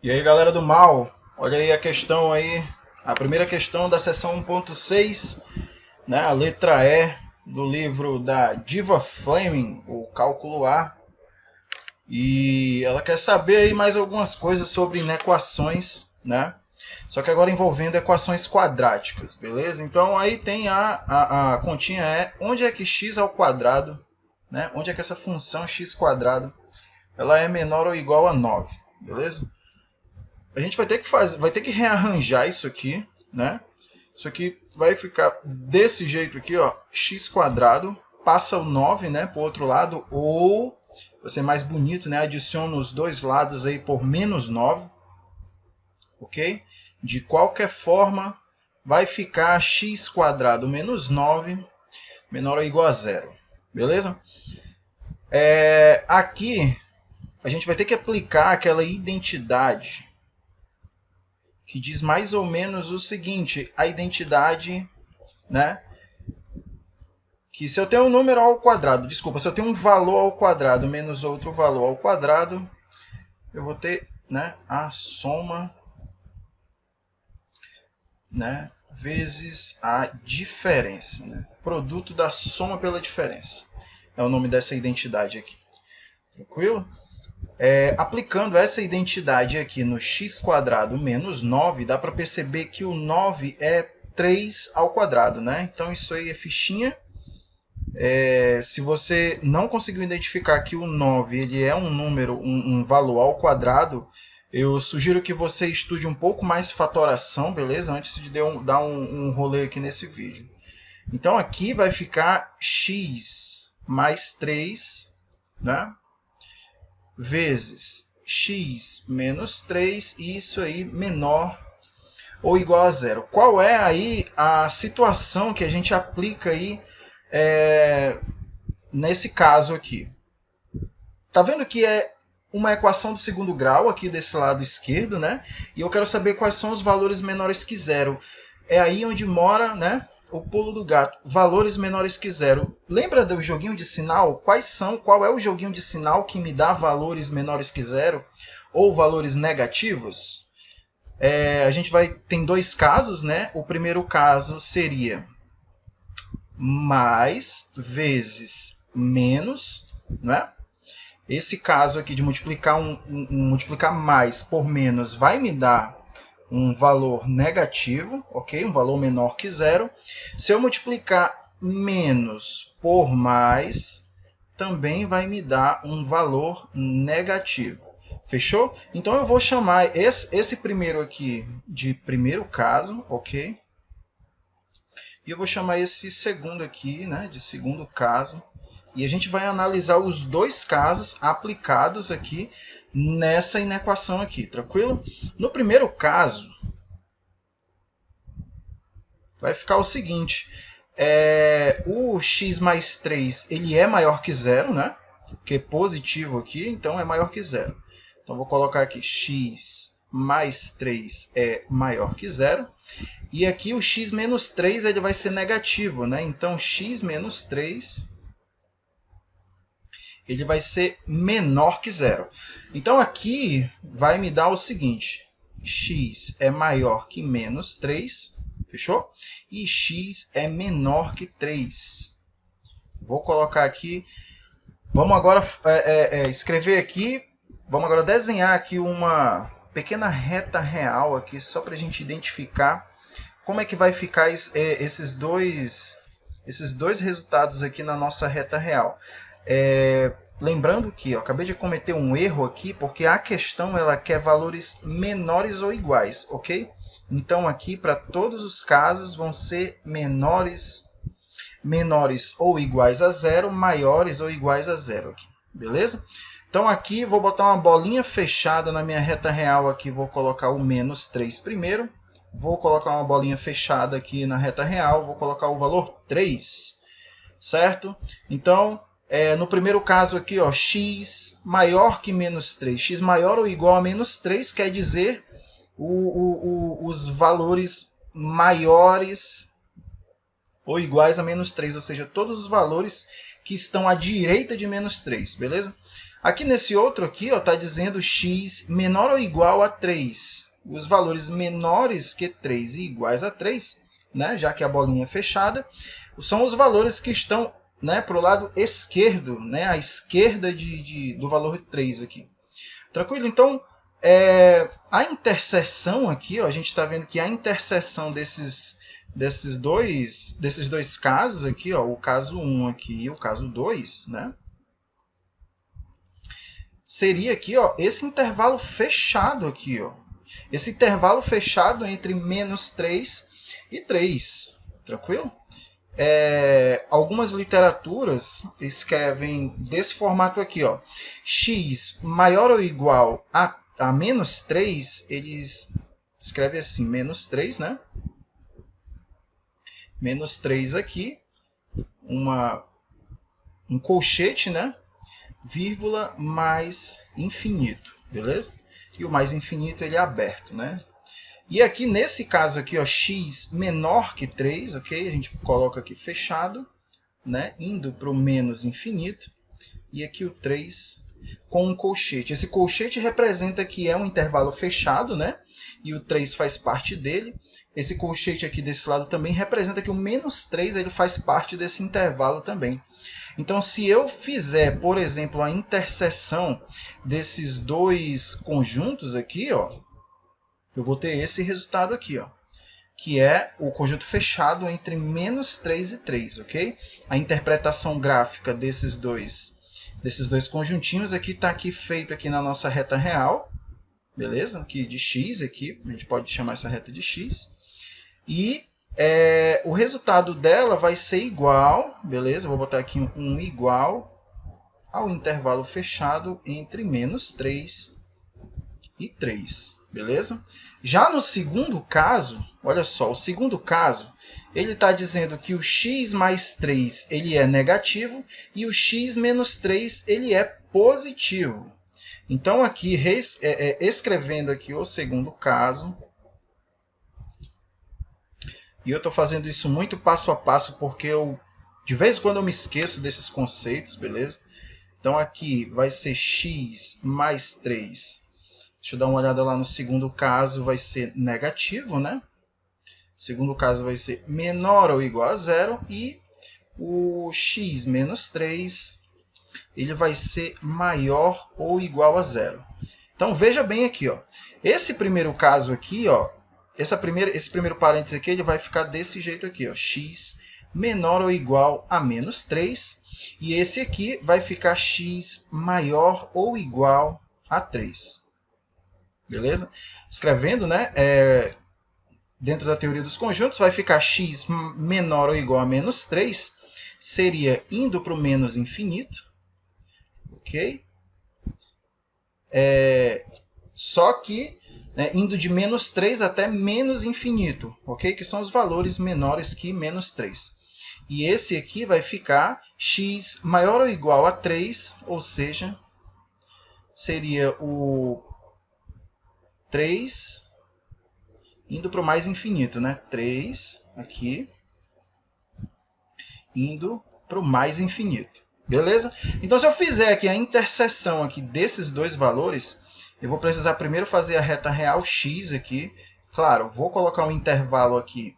E aí, galera do mal, olha aí a questão aí, a primeira questão da seção 1.6, né, a letra E do livro da Diva Fleming, o Cálculo A. E ela quer saber aí mais algumas coisas sobre inequações, né? Só que agora envolvendo equações quadráticas, beleza? Então aí tem a continha é onde é que x ao quadrado, né? Onde é que essa função x quadrado ela é menor ou igual a 9, beleza? A gente vai ter que rearranjar isso aqui, né? Isso aqui vai ficar desse jeito aqui, ó, x quadrado, passa o 9, né, para o outro lado, ou, para ser mais bonito, né, adiciona os dois lados aí por menos 9, ok? De qualquer forma, vai ficar x quadrado menos 9 menor ou igual a zero, beleza? Aqui, a gente vai ter que aplicar aquela identidade que diz mais ou menos o seguinte, a identidade, né? Que se eu tenho um número ao quadrado, desculpa, se eu tenho um valor ao quadrado menos outro valor ao quadrado, eu vou ter, né, a soma, né, vezes a diferença, né? Produto da soma pela diferença. É o nome dessa identidade aqui. Tranquilo? Aplicando essa identidade aqui no x quadrado menos 9, dá para perceber que o 9 é 3 ao quadrado, né? Então isso aí é fichinha. Se você não conseguiu identificar que o 9 ele é um número, um valor ao quadrado, eu sugiro que você estude um pouco mais fatoração, beleza? Antes de dar um rolê aqui nesse vídeo. Então aqui vai ficar x mais 3, né? Vezes x menos 3, e isso aí menor ou igual a zero. Qual é aí a situação que a gente aplica aí nesse caso aqui? Tá vendo que é uma equação do segundo grau aqui desse lado esquerdo, né? E eu quero saber quais são os valores menores que zero. É aí onde mora, né, o pulo do gato. Valores menores que zero. Lembra do joguinho de sinal? Qual é o joguinho de sinal que me dá valores menores que zero? Ou valores negativos? A gente tem dois casos, né? O primeiro caso seria mais vezes menos, né? Esse caso aqui de multiplicar multiplicar mais por menos vai me dar um valor negativo, ok? Um valor menor que zero. Se eu multiplicar menos por mais, também vai me dar um valor negativo. Fechou? Então eu vou chamar esse primeiro aqui de primeiro caso, ok? E eu vou chamar esse segundo aqui, né, de segundo caso. E a gente vai analisar os dois casos aplicados aqui nessa inequação aqui, tranquilo? No primeiro caso, vai ficar o seguinte, o x mais 3 ele é maior que zero, né? Porque é positivo aqui, então é maior que zero. Então vou colocar aqui x mais 3 é maior que zero. E aqui o x menos 3 ele vai ser negativo, né? Então x menos 3 ele vai ser menor que zero. Então aqui vai me dar o seguinte, x é maior que menos 3, fechou? E x é menor que 3. Vou colocar aqui, vamos agora escrever aqui, vamos agora desenhar aqui uma pequena reta real aqui, só para a gente identificar como é que vai ficar esses dois resultados aqui na nossa reta real. Lembrando que eu acabei de cometer um erro aqui, porque a questão ela quer valores menores ou iguais, ok? Então aqui para todos os casos vão ser menores ou iguais a zero, maiores ou iguais a zero aqui, beleza? Então aqui vou botar uma bolinha fechada na minha reta real aqui, vou colocar o menos 3 primeiro. Vou colocar uma bolinha fechada aqui na reta real, vou colocar o valor 3, certo? Então, no primeiro caso aqui, ó, x maior que menos 3, x maior ou igual a menos 3 quer dizer os valores maiores ou iguais a menos 3, ou seja, todos os valores que estão à direita de menos 3, beleza? Aqui nesse outro aqui, está dizendo x menor ou igual a 3. Os valores menores que 3 e iguais a 3, né, já que a bolinha é fechada, são os valores que estão, né, para o lado esquerdo, né, à esquerda do valor 3 aqui. Tranquilo? Então, a interseção aqui, ó, a gente está vendo que a interseção desses dois casos aqui, ó, o caso 1 aqui e o caso 2, né, seria aqui, ó, esse intervalo fechado aqui, ó. Esse intervalo fechado entre menos 3 e 3. Tranquilo? Algumas literaturas escrevem desse formato aqui, ó. X maior ou igual a menos 3, eles escrevem assim, menos 3, né? Menos 3 aqui, um colchete, né? Vírgula mais infinito, beleza? E o mais infinito ele é aberto, né? E aqui nesse caso aqui, ó, x menor que 3, ok? A gente coloca aqui fechado, né? Indo para o menos infinito. E aqui o 3 com um colchete. Esse colchete representa que é um intervalo fechado, né? E o 3 faz parte dele. Esse colchete aqui desse lado também representa que o menos 3 ele faz parte desse intervalo também. Então, se eu fizer, por exemplo, a interseção desses dois conjuntos aqui, ó, eu vou ter esse resultado aqui, ó, que é o conjunto fechado entre menos 3 e 3, ok? A interpretação gráfica desses dois conjuntinhos aqui está aqui feita aqui na nossa reta real, beleza? Aqui de x, aqui, a gente pode chamar essa reta de x. E o resultado dela vai ser igual, beleza? Vou botar aqui um igual ao intervalo fechado entre menos 3 e 3, beleza? Já no segundo caso, olha só, o segundo caso, ele está dizendo que o x mais 3 ele é negativo e o x menos 3 ele é positivo. Então, aqui, escrevendo aqui o segundo caso, e eu estou fazendo isso muito passo a passo, porque de vez em quando eu me esqueço desses conceitos, beleza? Então, aqui vai ser x mais 3. Deixa eu dar uma olhada lá no segundo caso, vai ser negativo, né? O segundo caso vai ser menor ou igual a 0. E o x menos 3, ele vai ser maior ou igual a 0. Então, veja bem aqui, ó. Esse primeiro caso aqui, ó, esse primeiro parênteses aqui, ele vai ficar desse jeito aqui, ó, x menor ou igual a menos 3. E esse aqui vai ficar x maior ou igual a 3. Beleza? Escrevendo, né, dentro da teoria dos conjuntos, vai ficar x menor ou igual a menos 3. Seria indo para o menos infinito. Ok? Só que indo de menos 3 até menos infinito, ok? Que são os valores menores que menos 3. E esse aqui vai ficar x maior ou igual a 3, ou seja, seria o 3 indo para o mais infinito, né? 3 aqui, indo para o mais infinito. Beleza? Então, se eu fizer aqui a interseção aqui desses dois valores, eu vou precisar primeiro fazer a reta real x aqui. Claro, vou colocar um intervalo aqui,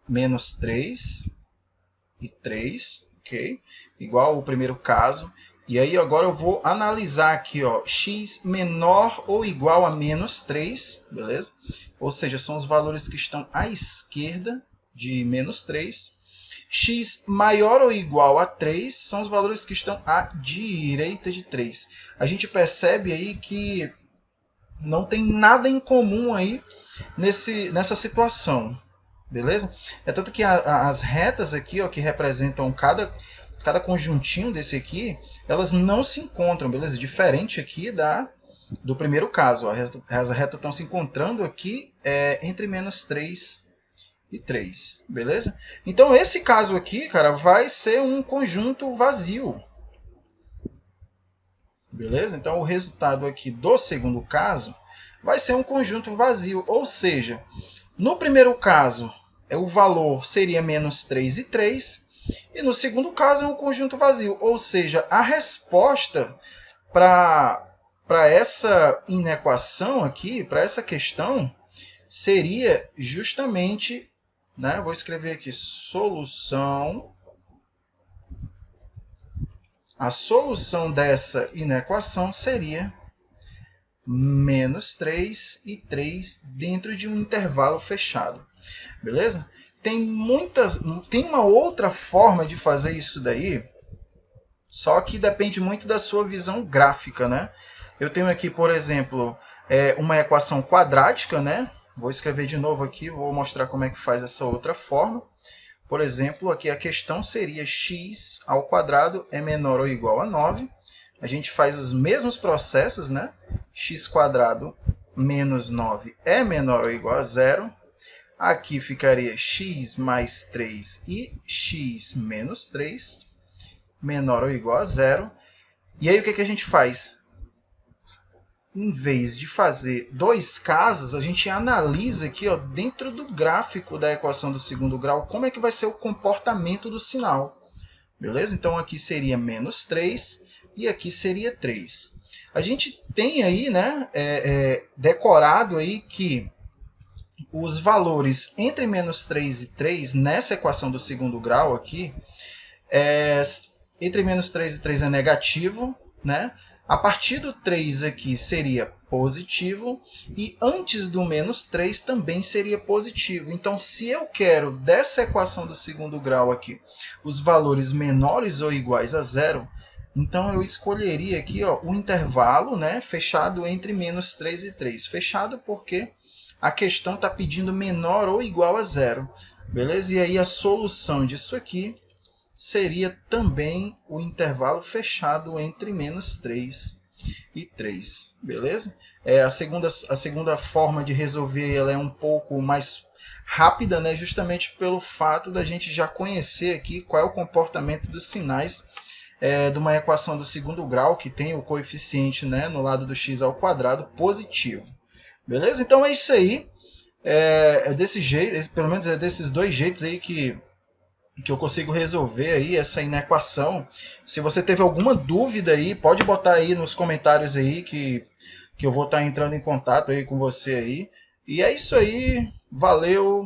menos 3 e 3, ok? Igual o primeiro caso. E aí agora eu vou analisar aqui, ó, x menor ou igual a menos 3, beleza? Ou seja, são os valores que estão à esquerda de menos 3. X maior ou igual a 3 são os valores que estão à direita de 3. A gente percebe aí que não tem nada em comum aí nessa situação, beleza? É tanto que as retas aqui, ó, que representam cada conjuntinho desse aqui, elas não se encontram, beleza? Diferente aqui do primeiro caso. Ó, as retas estão se encontrando aqui entre menos 3 e 3, beleza? Então, esse caso aqui, cara, vai ser um conjunto vazio. Beleza? Então, o resultado aqui do segundo caso vai ser um conjunto vazio. Ou seja, no primeiro caso, o valor seria menos 3 e 3. E no segundo caso, é um conjunto vazio. Ou seja, a resposta para essa inequação aqui, para essa questão, seria justamente, né, vou escrever aqui, solução. A solução dessa inequação seria menos 3 e 3 dentro de um intervalo fechado. Beleza? Tem uma outra forma de fazer isso daí, só que depende muito da sua visão gráfica, né? Eu tenho aqui, por exemplo, uma equação quadrática, né? Vou escrever de novo aqui, vou mostrar como é que faz essa outra forma. Por exemplo, aqui a questão seria x ao quadrado é menor ou igual a 9. A gente faz os mesmos processos, né? X quadrado menos 9 é menor ou igual a 0. Aqui ficaria x mais 3 e x menos 3 menor ou igual a 0. E aí o que a gente faz? Em vez de fazer dois casos, a gente analisa aqui, ó, dentro do gráfico da equação do segundo grau, como é que vai ser o comportamento do sinal. Beleza? Então aqui seria menos 3 e aqui seria 3. A gente tem aí, né, decorado aí que os valores entre menos 3 e 3, nessa equação do segundo grau aqui, entre menos 3 e 3 é negativo, né? A partir do 3 aqui seria positivo e antes do menos 3 também seria positivo. Então, se eu quero dessa equação do segundo grau aqui os valores menores ou iguais a 0, então eu escolheria aqui, ó, o intervalo, né, fechado entre menos 3 e 3. Fechado porque a questão está pedindo menor ou igual a 0. Beleza? E aí a solução disso aqui seria também o intervalo fechado entre menos 3 e 3. Beleza? A segunda forma de resolver ela é um pouco mais rápida, né? Justamente pelo fato da gente já conhecer aqui qual é o comportamento dos sinais de uma equação do segundo grau que tem o coeficiente, né, no lado do x ao quadrado positivo. Beleza? Então é isso aí. É desse jeito, pelo menos é desses dois jeitos aí que eu consigo resolver aí essa inequação. Se você teve alguma dúvida aí, pode botar aí nos comentários aí que eu vou estar entrando em contato aí com você aí. E é isso aí. Valeu!